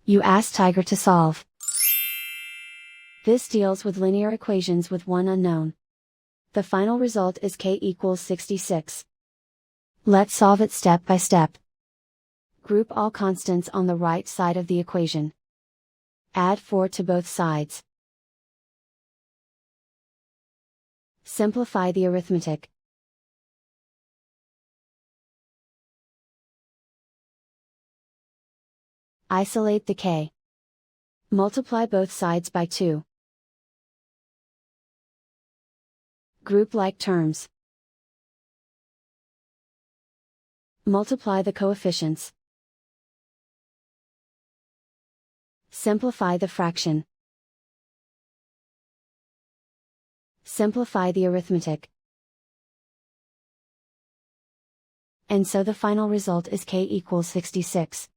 You ask Tiger to solve. This deals with linear equations with one unknown. The final result is k equals 66. Let's solve it step by step. Group all constants on the right side of the equation. Add 4 to both sides. Simplify the arithmetic. Isolate the k. Multiply both sides by 2. Group like terms. Multiply the coefficients. Simplify the fraction. Simplify the arithmetic. And so the final result is k equals 66.